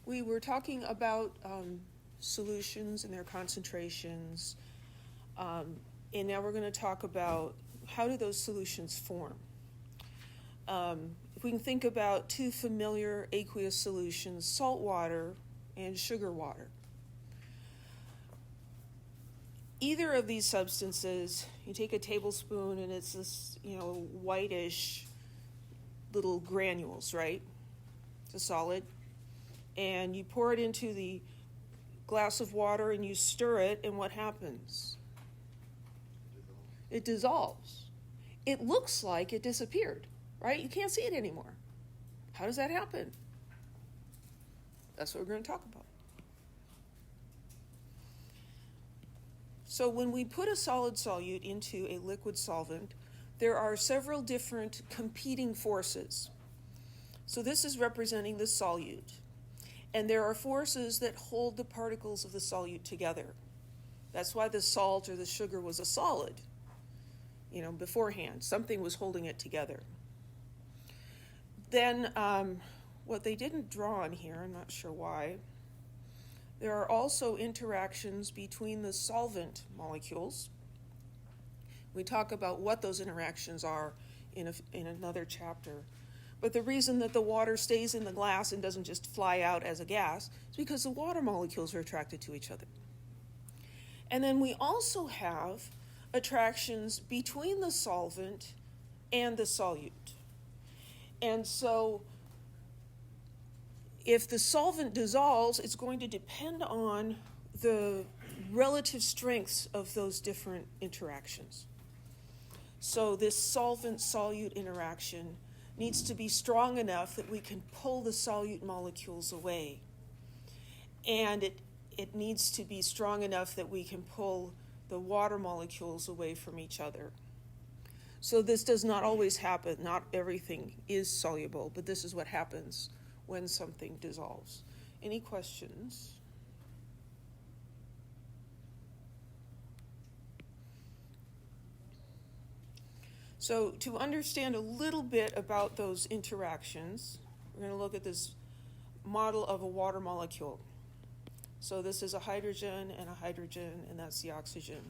We were talking about solutions and their concentrations, and now we're going to talk about how do those solutions form. If we can think about two familiar aqueous solutions, salt water and sugar water. Either of these substances, you take a tablespoon and it's this, whitish little granules, right? It's a solid. And you pour it into the glass of water and you stir it, and what happens? It dissolves. It looks like it disappeared, right? You can't see it anymore. How does that happen? That's what we're going to talk about. So when we put a solid solute into a liquid solvent, there are several different competing forces. So this is representing the solute. And there are forces that hold the particles of the solute together. That's why the salt or the sugar was a solid, beforehand. Something was holding it together. Then what they didn't draw on here, I'm not sure why, there are also interactions between the solvent molecules. We talk about what those interactions are in another chapter. But the reason that the water stays in the glass and doesn't just fly out as a gas is because the water molecules are attracted to each other. And then we also have attractions between the solvent and the solute. And so if the solvent dissolves, it's going to depend on the relative strengths of those different interactions. So this solvent-solute interaction needs to be strong enough that we can pull the solute molecules away. And it needs to be strong enough that we can pull the water molecules away from each other. So this does not always happen. Not everything is soluble, but this is what happens when something dissolves. Any questions? So to understand a little bit about those interactions, we're going to look at this model of a water molecule. So this is a hydrogen, and that's the oxygen.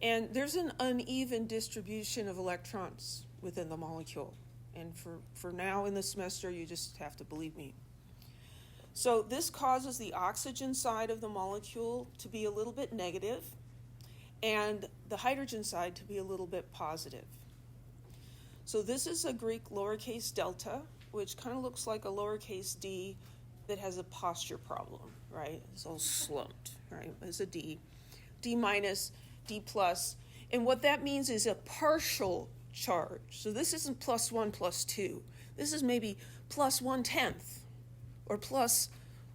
And there's an uneven distribution of electrons within the molecule. And for now in the semester, you just have to believe me. So this causes the oxygen side of the molecule to be a little bit negative, and the hydrogen side to be a little bit positive. So this is a Greek lowercase delta, which kind of looks like a lowercase d that has a posture problem, right? It's all slumped, right? It's a d. D minus, d plus. And what that means is a partial charge. So this isn't plus 1 plus 2. This is maybe plus 1/10 or plus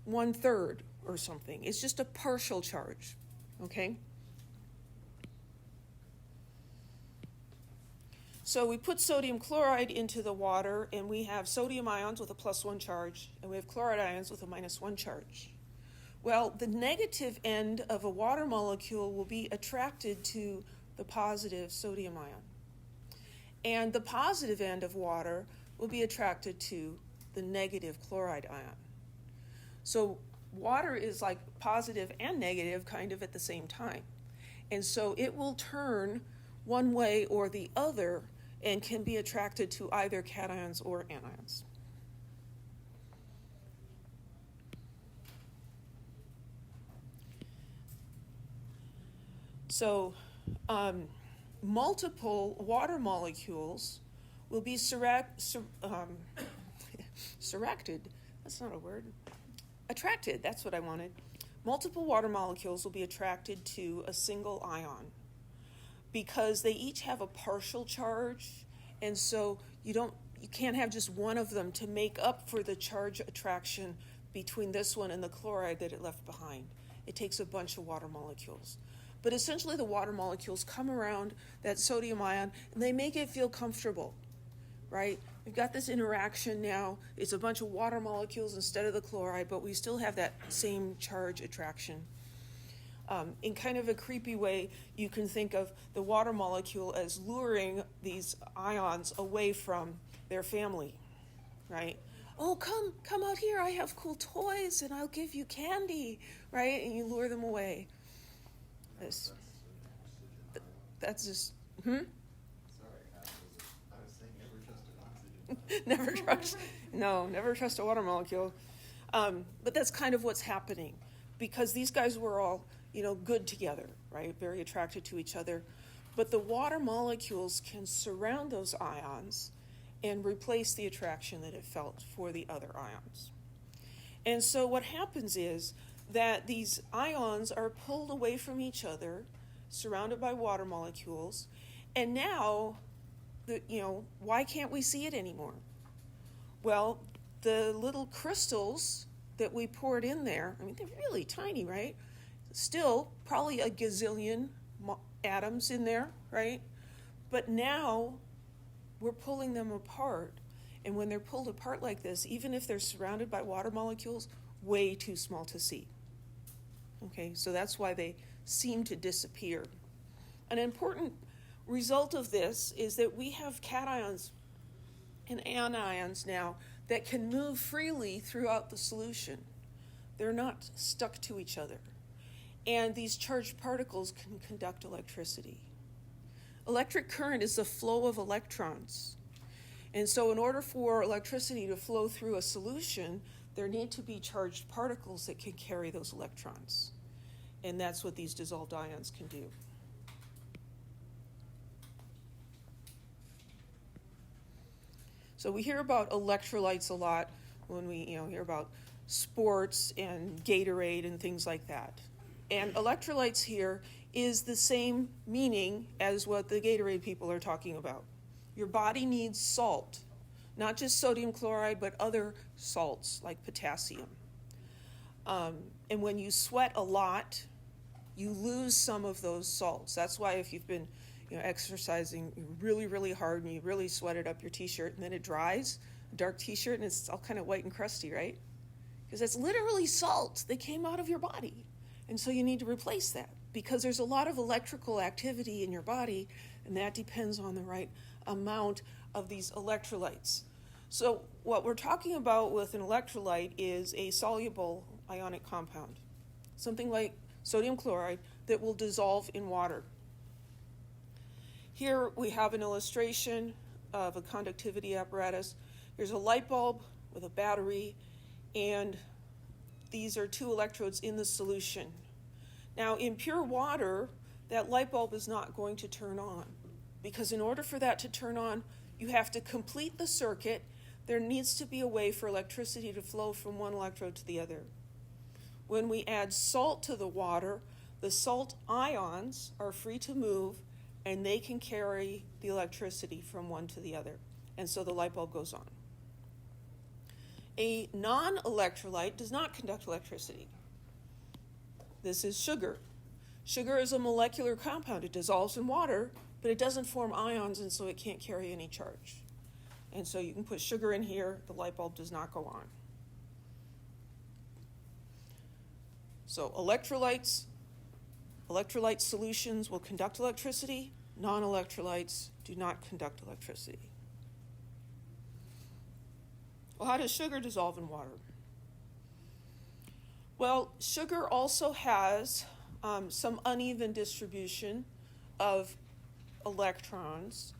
1/3 or something. It's just a partial charge, okay? So we put sodium chloride into the water, and we have sodium ions with a plus 1 charge, and we have chloride ions with a minus 1 charge. Well, the negative end of a water molecule will be attracted to the positive sodium ion. And the positive end of water will be attracted to the negative chloride ion. So water is like positive and negative kind of at the same time. And so it will turn one way or the other and can be attracted to either cations or anions. So multiple water molecules will be attracted, that's what I wanted. Multiple water molecules will be attracted to a single ion because they each have a partial charge, and so you can't have just one of them to make up for the charge attraction between this one and the chloride that it left behind. It takes a bunch of water molecules. But essentially the water molecules come around that sodium ion and they make it feel comfortable, right? We've got this interaction now. It's a bunch of water molecules instead of the chloride, but we still have that same charge attraction. In kind of a creepy way, you can think of the water molecule as luring these ions away from their family, right? oh, come out here, I have cool toys and I'll give you candy, right? And you lure them away. That's just, Sorry, I was saying never trust an oxygen. never trust a water molecule. But that's kind of what's happening, because these guys were all, good together, right? Very attracted to each other. But the water molecules can surround those ions and replace the attraction that it felt for the other ions. And so what happens is that these ions are pulled away from each other, surrounded by water molecules, and now, why can't we see it anymore? Well, the little crystals that we poured in there, they're really tiny, right? Still, probably a gazillion atoms in there, right? But now we're pulling them apart. And when they're pulled apart like this, even if they're surrounded by water molecules, way too small to see. Okay, so that's why they seem to disappear. An important result of this is that we have cations and anions now that can move freely throughout the solution. They're not stuck to each other. And these charged particles can conduct electricity. Electric current is the flow of electrons. And so in order for electricity to flow through a solution, there need to be charged particles that can carry those electrons. And that's what these dissolved ions can do. So we hear about electrolytes a lot when we hear about sports and Gatorade and things like that. And electrolytes here is the same meaning as what the Gatorade people are talking about. Your body needs salt, not just sodium chloride, but other salts like potassium. And when you sweat a lot, you lose some of those salts. That's why if you've been exercising really, really hard and you really sweated up your t-shirt and then it dries, a dark t-shirt, and it's all kind of white and crusty, right? Because that's literally salt that came out of your body. And so you need to replace that because there's a lot of electrical activity in your body, and that depends on the right amount of these electrolytes. So what we're talking about with an electrolyte is a soluble ionic compound, something like sodium chloride that will dissolve in water. Here we have an illustration of a conductivity apparatus. There's a light bulb with a battery, and these are two electrodes in the solution. Now, in pure water, that light bulb is not going to turn on, because in order for that to turn on, you have to complete the circuit. There needs to be a way for electricity to flow from one electrode to the other. When we add salt to the water, the salt ions are free to move, and they can carry the electricity from one to the other. And so the light bulb goes on. A non-electrolyte does not conduct electricity. This is sugar. Sugar is a molecular compound. It dissolves in water, but it doesn't form ions, and so it can't carry any charge. And so you can put sugar in here, the light bulb does not go on. So electrolyte solutions will conduct electricity. Non-electrolytes do not conduct electricity. Well, how does sugar dissolve in water? Well, sugar also has some uneven distribution of electrons.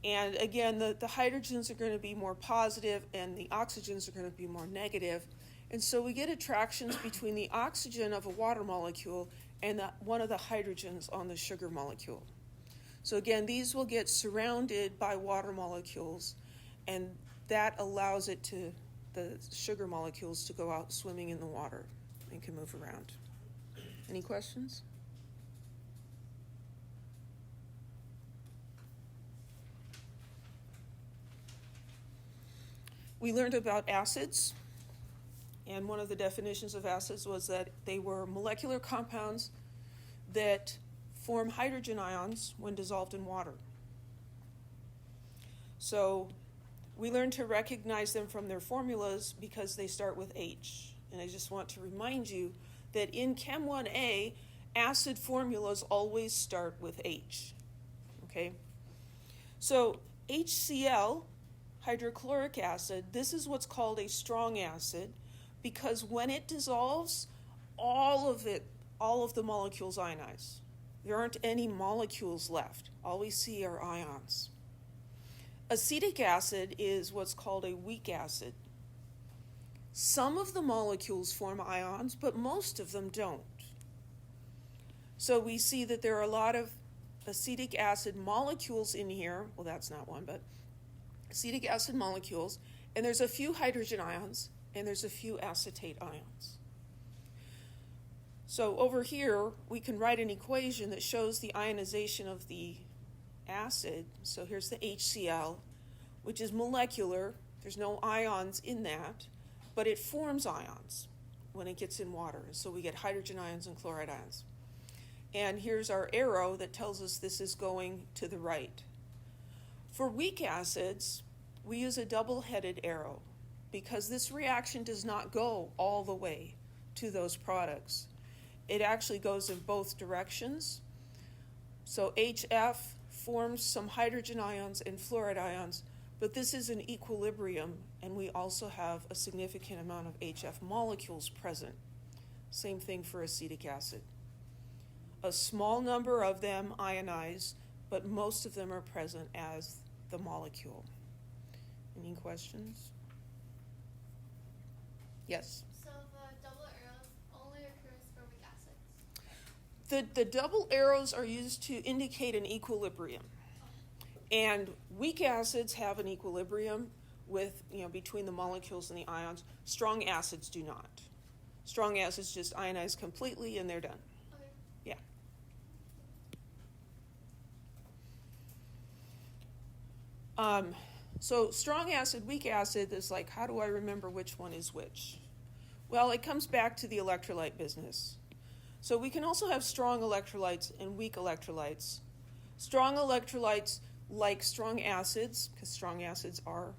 And again, the hydrogens are going to be more positive and the oxygens are going to be more negative. And so we get attractions between the oxygen of a water molecule and one of the hydrogens on the sugar molecule. So again, these will get surrounded by water molecules, and that allows the sugar molecules to go out swimming in the water and can move around. Any questions? We learned about acids, and one of the definitions of acids was that they were molecular compounds that form hydrogen ions when dissolved in water. So we learned to recognize them from their formulas because they start with H. And I just want to remind you that in Chem 1A, acid formulas always start with H. Okay? So HCl, hydrochloric acid, this is what's called a strong acid, because when it dissolves, all of the molecules ionize. There aren't any molecules left. All we see are ions. Acetic acid is what's called a weak acid. Some of the molecules form ions, but most of them don't. So we see that there are a lot of acetic acid molecules in here. Well, that's not one, but acetic acid molecules. And there's a few hydrogen ions, and there's a few acetate ions. So over here, we can write an equation that shows the ionization of the acid. So here's the HCl, which is molecular. There's no ions in that, but it forms ions when it gets in water. So we get hydrogen ions and chloride ions. And here's our arrow that tells us this is going to the right. For weak acids, we use a double-headed arrow because this reaction does not go all the way to those products. It actually goes in both directions. So HF forms some hydrogen ions and fluoride ions, but this is an equilibrium, and we also have a significant amount of HF molecules present. Same thing for acetic acid. A small number of them ionize, but most of them are present as the molecule. Any questions? Yes? So the double arrows only occurs for weak acids? The double arrows are used to indicate an equilibrium. And weak acids have an equilibrium with, between the molecules and the ions. Strong acids do not. Strong acids just ionize completely and they're done. Okay. Yeah. So strong acid, weak acid is like, how do I remember which one is which? Well, it comes back to the electrolyte business. So we can also have strong electrolytes and weak electrolytes. Strong electrolytes, like strong acids, because strong acids are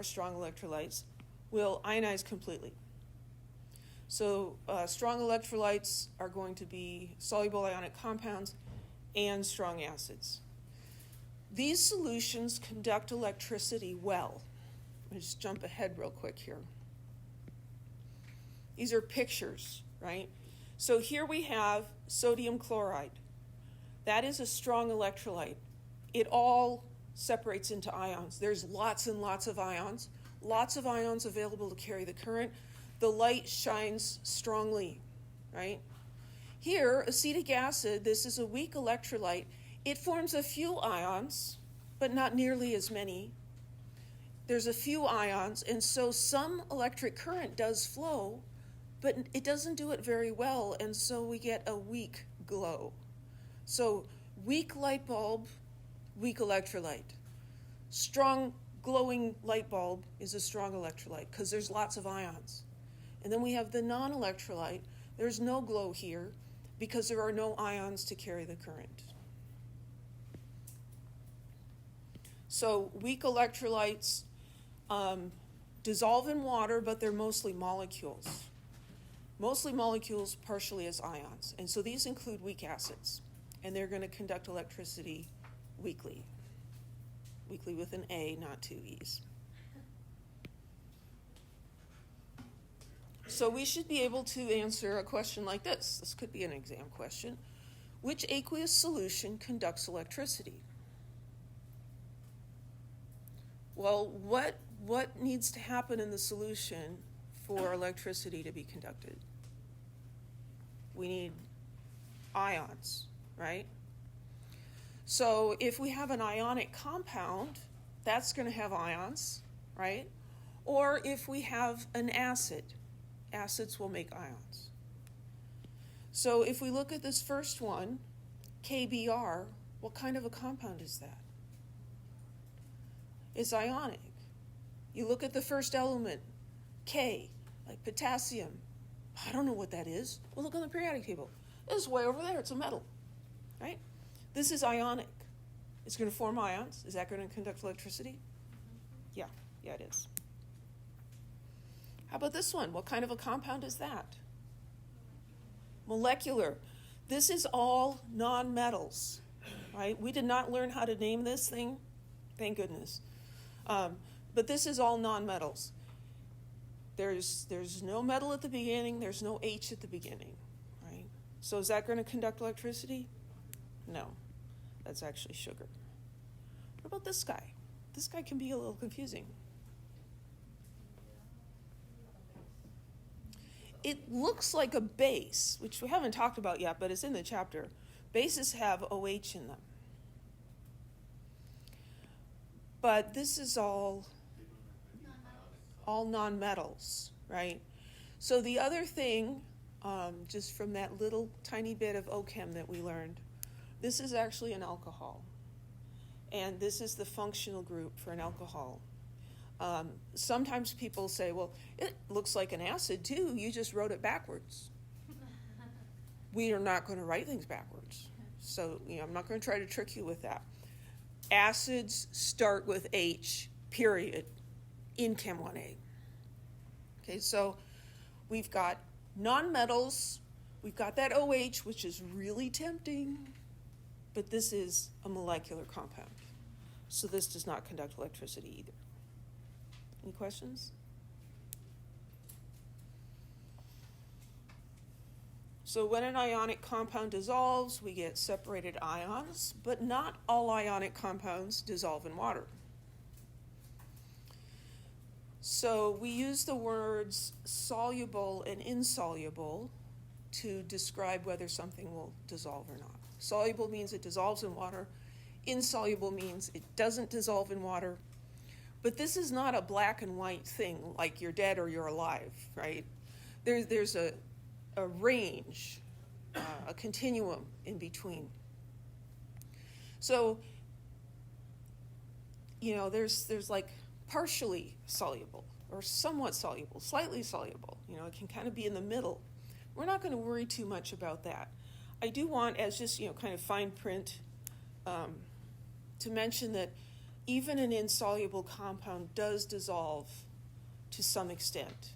strong electrolytes, will ionize completely. So strong electrolytes are going to be soluble ionic compounds and strong acids. These solutions conduct electricity well. Let me just jump ahead real quick here. These are pictures, right? So here we have sodium chloride. That is a strong electrolyte. It all separates into ions. There's lots and lots of ions available to carry the current. The light shines strongly, right? Here, acetic acid, this is a weak electrolyte. It forms a few ions, but not nearly as many. There's a few ions, and so some electric current does flow, but it doesn't do it very well, and so we get a weak glow. So weak light bulb, weak electrolyte. Strong glowing light bulb is a strong electrolyte because there's lots of ions. And then we have the non-electrolyte. There's no glow here because there are no ions to carry the current. So weak electrolytes dissolve in water, but they're mostly molecules. Mostly molecules, partially as ions. And so these include weak acids. And they're going to conduct electricity weakly. Weakly with an A, not two E's. So we should be able to answer a question like this. This could be an exam question. Which aqueous solution conducts electricity? Well, what needs to happen in the solution for electricity to be conducted? We need ions, right? So if we have an ionic compound, that's going to have ions, right? Or if we have an acid, acids will make ions. So if we look at this first one, KBr, what kind of a compound is that? It's ionic. You look at the first element, K, like potassium. I don't know what that is. Well, look on the periodic table. It's way over there. It's a metal, right? This is ionic. It's going to form ions. Is that going to conduct electricity? Yeah, it is. How about this one? What kind of a compound is that? Molecular. This is all non-metals, right? We did not learn how to name this thing. Thank goodness. But this is all nonmetals. There's no metal at the beginning, there's no H at the beginning, right? So is that going to conduct electricity? No, that's actually sugar. What about this guy? This guy can be a little confusing. It looks like a base, which we haven't talked about yet, but it's in the chapter. Bases have OH in them. But this is all nonmetals, right? So the other thing, just from that little tiny bit of OChem that we learned, this is actually an alcohol. And this is the functional group for an alcohol. Sometimes people say, well, it looks like an acid too, you just wrote it backwards. We are not going to write things backwards. So, I'm not going to try to trick you with that. Acids start with H, period, in Chem 1A. Okay, so we've got nonmetals, we've got that OH, which is really tempting, but this is a molecular compound. So this does not conduct electricity either. Any questions? So when an ionic compound dissolves, we get separated ions, but not all ionic compounds dissolve in water. So we use the words soluble and insoluble to describe whether something will dissolve or not. Soluble means it dissolves in water. Insoluble means it doesn't dissolve in water. But this is not a black and white thing, like you're dead or you're alive, right? There's a range, a continuum in between. So, there's like partially soluble or somewhat soluble, slightly soluble. It can kind of be in the middle. We're not going to worry too much about that. I do want, as just, kind of fine print, to mention that even an insoluble compound does dissolve to some extent.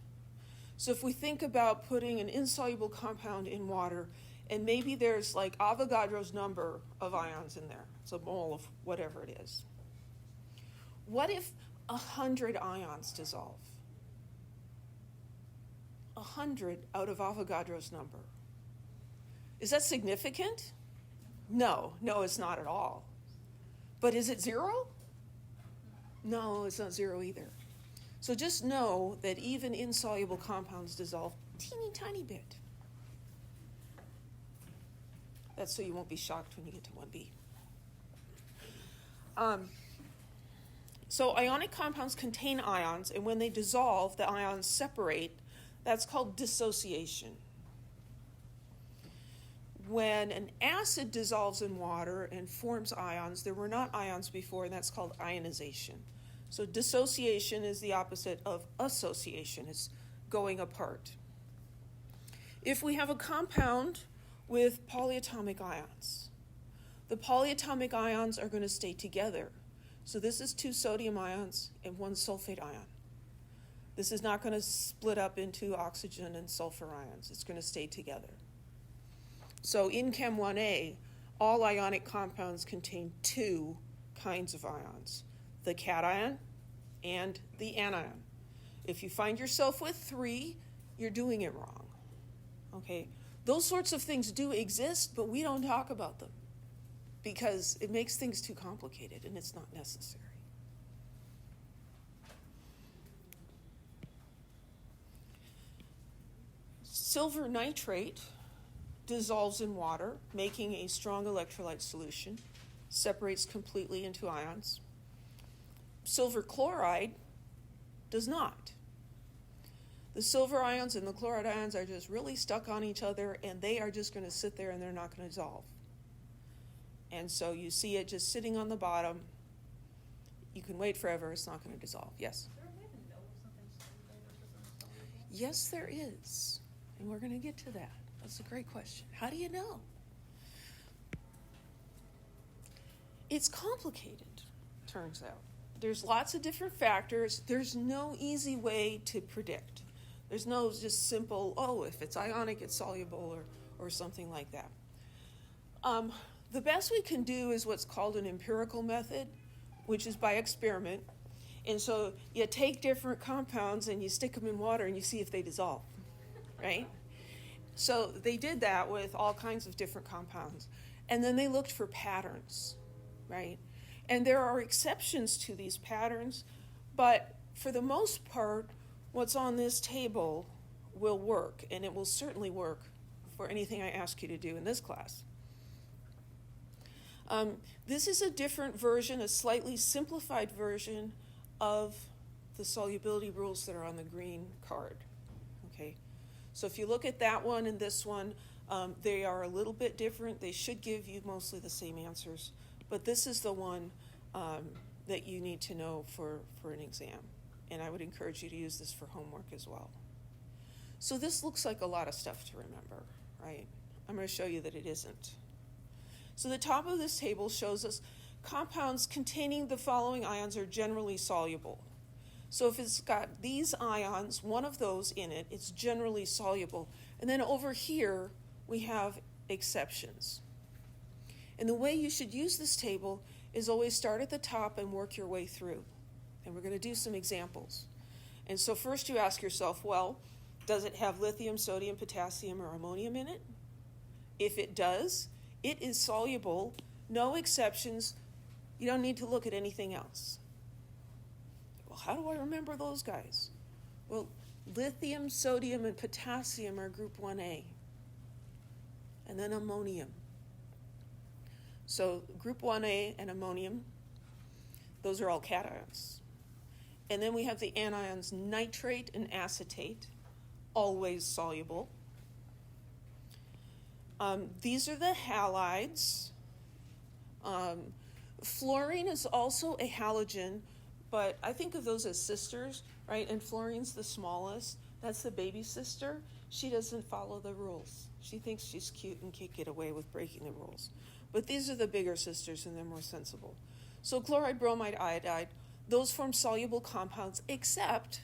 So if we think about putting an insoluble compound in water, and maybe there's like Avogadro's number of ions in there, it's a mole of whatever it is. What if 100 ions dissolve? 100 out of Avogadro's number. Is that significant? No, it's not at all. But is it zero? No, it's not zero either. So just know that even insoluble compounds dissolve teeny tiny bit. That's so you won't be shocked when you get to 1B. So ionic compounds contain ions, and when they dissolve, the ions separate. That's called dissociation. When an acid dissolves in water and forms ions, there were not ions before, and that's called ionization. So dissociation is the opposite of association. It's going apart. If we have a compound with polyatomic ions, the polyatomic ions are going to stay together. So this is 2 sodium ions and 1 sulfate ion. This is not going to split up into oxygen and sulfur ions. It's going to stay together. So in Chem 1A, all ionic compounds contain 2 kinds of ions, the cation and the anion. If you find yourself with 3, you're doing it wrong. Okay? Those sorts of things do exist, but we don't talk about them because it makes things too complicated and it's not necessary. Silver nitrate dissolves in water, making a strong electrolyte solution, separates completely into ions. Silver chloride does not. The silver ions and the chloride ions are just really stuck on each other, and they are just going to sit there and they're not going to dissolve. And so you see it just sitting on the bottom. You can wait forever, it's not going to dissolve. Yes? Is there a way to know if something's soluble versus insoluble? Yes, there is. And we're going to get to that. That's a great question. How do you know? It's complicated, turns out. There's lots of different factors. There's no easy way to predict. There's no just simple, if it's ionic, it's soluble, or something like that. The best we can do is what's called an empirical method, which is by experiment. And so you take different compounds and you stick them in water and you see if they dissolve, right? So they did that with all kinds of different compounds. And then they looked for patterns, right? And there are exceptions to these patterns, but for the most part, what's on this table will work, and it will certainly work for anything I ask you to do in this class. This is a different version, a slightly simplified version of the solubility rules that are on the green card, okay? So if you look at that one and this one, they are a little bit different. They should give you mostly the same answers, but this is the one that you need to know for an exam, and I would encourage you to use this for homework as well. So this looks like a lot of stuff to remember, right? I'm going to show you that it isn't. So the top of this table shows us compounds containing the following ions are generally soluble. So if it's got these ions, one of those in it, it's generally soluble. And then over here, we have exceptions. And the way you should use this table is always start at the top and work your way through. And we're going to do some examples. And so first you ask yourself, well, does it have lithium, sodium, potassium, or ammonium in it? If it does, it is soluble, no exceptions. You don't need to look at anything else. Well, how do I remember those guys? Well, lithium, sodium, and potassium are group 1A. And then ammonium. So group 1A and ammonium, those are all cations. And then we have the anions nitrate and acetate, always soluble. These are the halides. Fluorine is also a halogen, but I think of those as sisters, right? And fluorine's the smallest. That's the baby sister. She doesn't follow the rules. She thinks she's cute and can't get away with breaking the rules. But these are the bigger sisters, and they're more sensible. So chloride, bromide, iodide, those form soluble compounds, except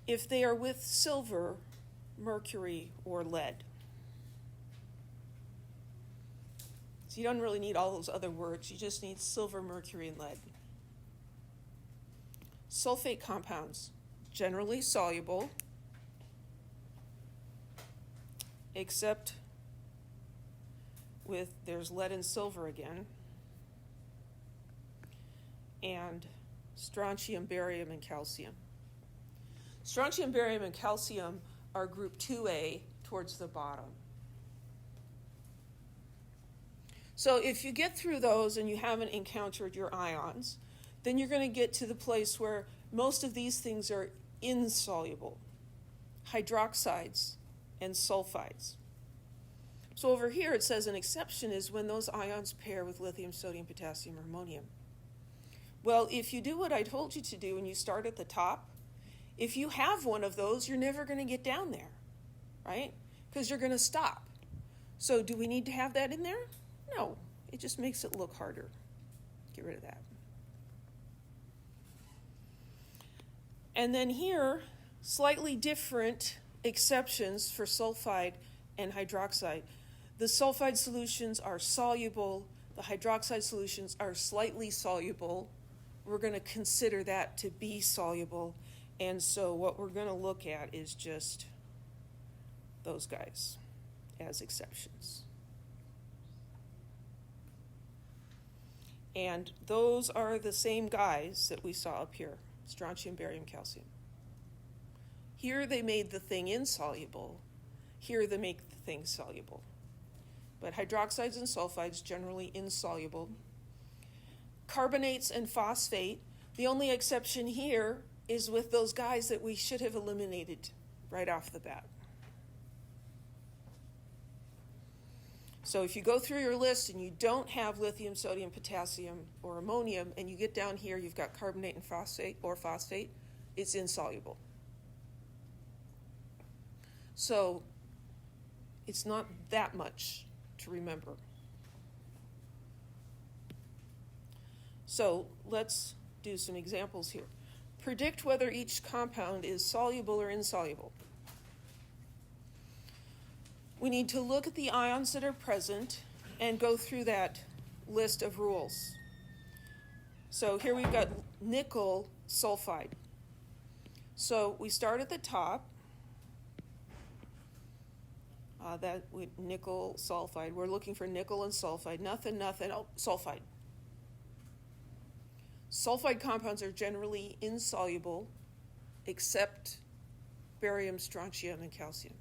if they are with silver, mercury, or lead. So you don't really need all those other words. You just need silver, mercury, and lead. Sulfate compounds, generally soluble, except with, there's lead and silver again, and strontium, barium, and calcium. Strontium, barium, and calcium are group 2A towards the bottom. So if you get through those and you haven't encountered your ions, then you're going to get to the place where most of these things are insoluble. Hydroxides and sulfides. So over here it says an exception is when those ions pair with lithium, sodium, potassium, or ammonium. Well, if you do what I told you to do and you start at the top, if you have one of those, you're never going to get down there, right? Because you're going to stop. So do we need to have that in there? No, it just makes it look harder. Get rid of that. And then here, slightly different exceptions for sulfide and hydroxide. The sulfide solutions are soluble. The hydroxide solutions are slightly soluble. We're going to consider that to be soluble. And so what we're going to look at is just those guys as exceptions. And those are the same guys that we saw up here, strontium, barium, calcium. Here they made the thing insoluble. Here they make the thing soluble. But hydroxides and sulfides generally insoluble. Carbonates and phosphate, the only exception here is with those guys that we should have eliminated right off the bat. So if you go through your list and you don't have lithium, sodium, potassium, or ammonium, and you get down here, you've got carbonate and phosphate, it's insoluble. So it's not that much to remember. So let's do some examples here. Predict whether each compound is soluble or insoluble. We need to look at the ions that are present and go through that list of rules. So here we've got nickel sulfide. So we start at the top. That with nickel sulfide. We're looking for nickel and sulfide. Nothing. Oh, sulfide. Sulfide compounds are generally insoluble, except barium, strontium, and calcium.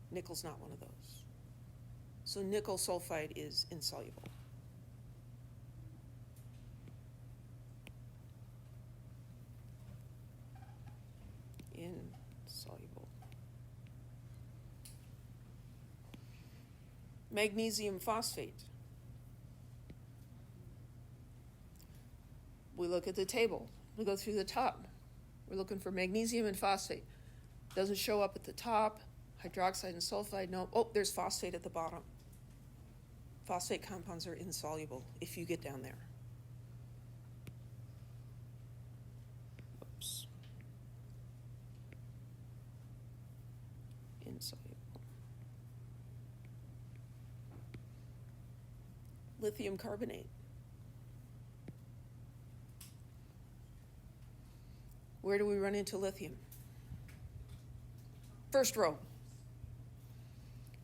Nickel's not one of those. So nickel sulfide is insoluble. Insoluble. Magnesium phosphate. We look at the table. We go through the top. We're looking for magnesium and phosphate. Doesn't show up at the top. Hydroxide and sulfide, no. Oh, there's phosphate at the bottom. Phosphate compounds are insoluble if you get down there. Oops. Insoluble. Lithium carbonate. Where do we run into lithium? First row.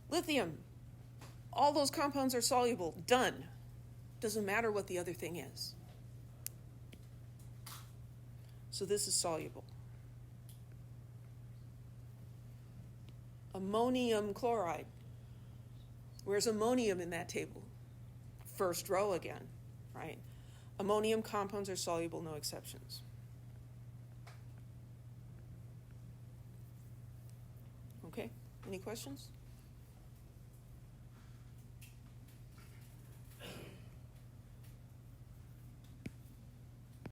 Lithium. All those compounds are soluble. Done. Doesn't matter what the other thing is. So this is soluble. Ammonium chloride. Where's ammonium in that table? First row again, right? Ammonium compounds are soluble, no exceptions. Okay, any questions?